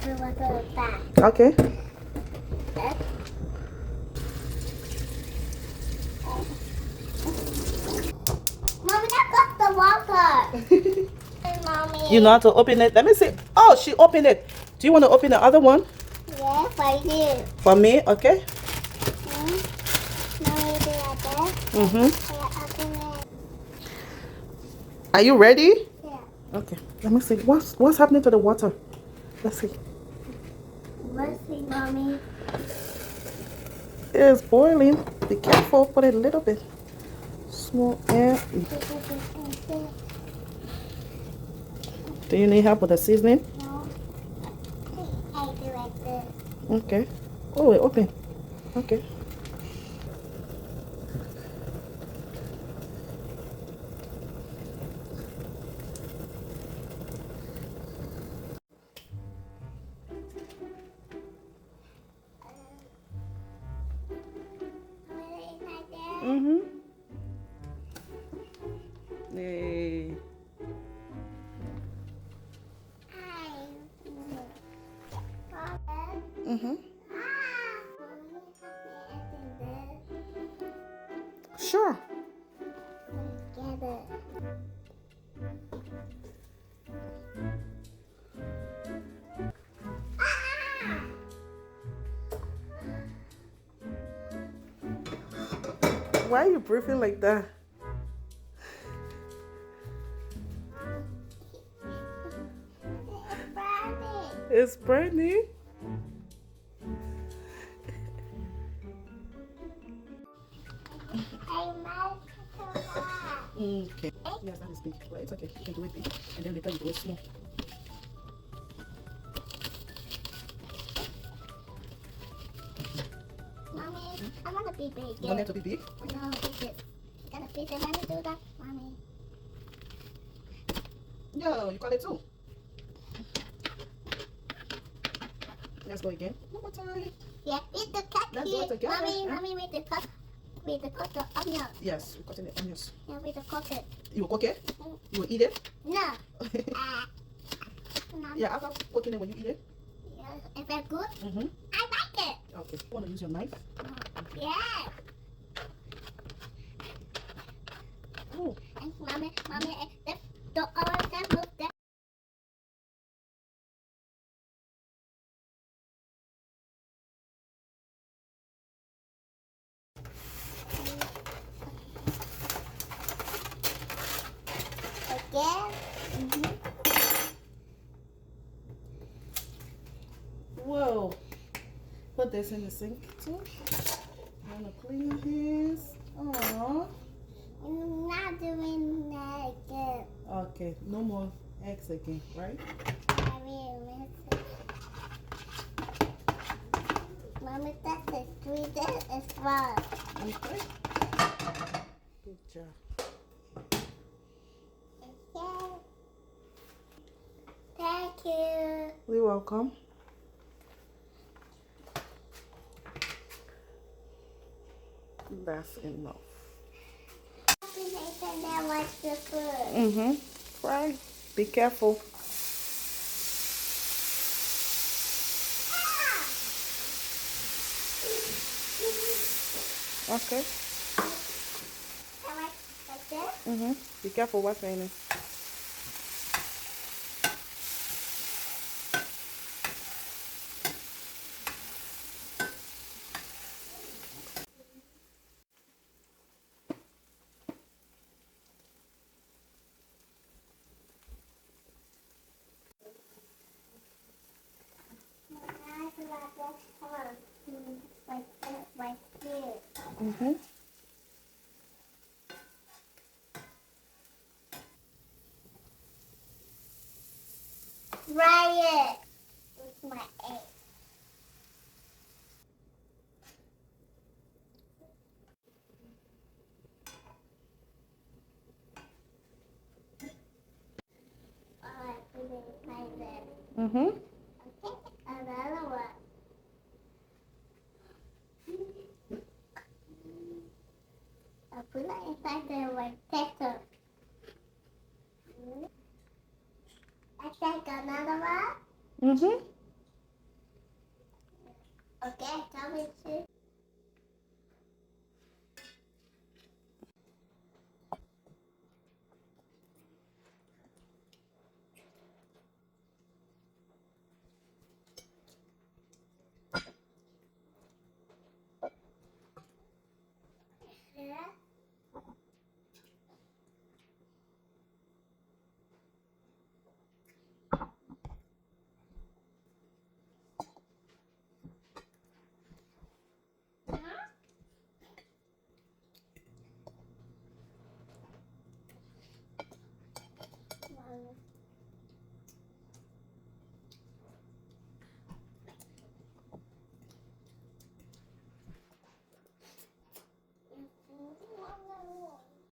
the water back. Okay. Mommy, that got the water. Hey, Mommy. You know how to open it? Let me see. Oh, she opened it. Do you want to open the other one? Yes, I do. For me? Okay. Mommy, do like that. Mm-hmm. Yeah, open it. Are you ready? Yeah. Okay. Let me see. What's happening to the water? Let's see. Let's see, Mommy. It is boiling. Be careful. Put it a little bit. Small air. Do you need help with the seasoning? No. I do like this. Okay. Oh, it open. Okay. Like that. Mm-hmm. Yay. Mm-hmm. Sure. Why are you breathing like that? It's burning. Okay. Yes, that is big. Well, it's okay. You can do it big, and then later you do it small. Mommy, I want to be big. You want it to be big? No, it's it. Gotta be the mommy do that, Mommy. Yeah, you got it too. Let's go again. One more time. Yeah, with the cut Let's do it together. Mommy, Huh? Mommy, with the cut the onion. Yes, we're cutting the onions. Yeah, with the cut it. You will cook it? You will eat it? No. Mommy. Yeah, after cooking it, when you eat it? Yes, is that good? Mm-hmm. I like it. Okay. You want to use your knife? Yeah. Oh. And Mommy, the orange that move that. Again. Whoa. Put this in the sink too. You want to clean your hands? Aww. I'm not doing that again. Okay. No more eggs again, right? I really miss it. Mommy, that's a sweet. That is fun. Okay. Good job. Okay. Thank you. You're welcome. That's enough. And then watch the food. Mm-hmm. Fry. Be careful. Okay. Like this? Mm-hmm. Be careful what's in it. Like here. Mm-hmm. Try it with my egg. Alright, put it like that. Mm-hmm. Okay, another one. I put it inside there like pepper. I take another one. Mm-hmm. Okay, tell me to.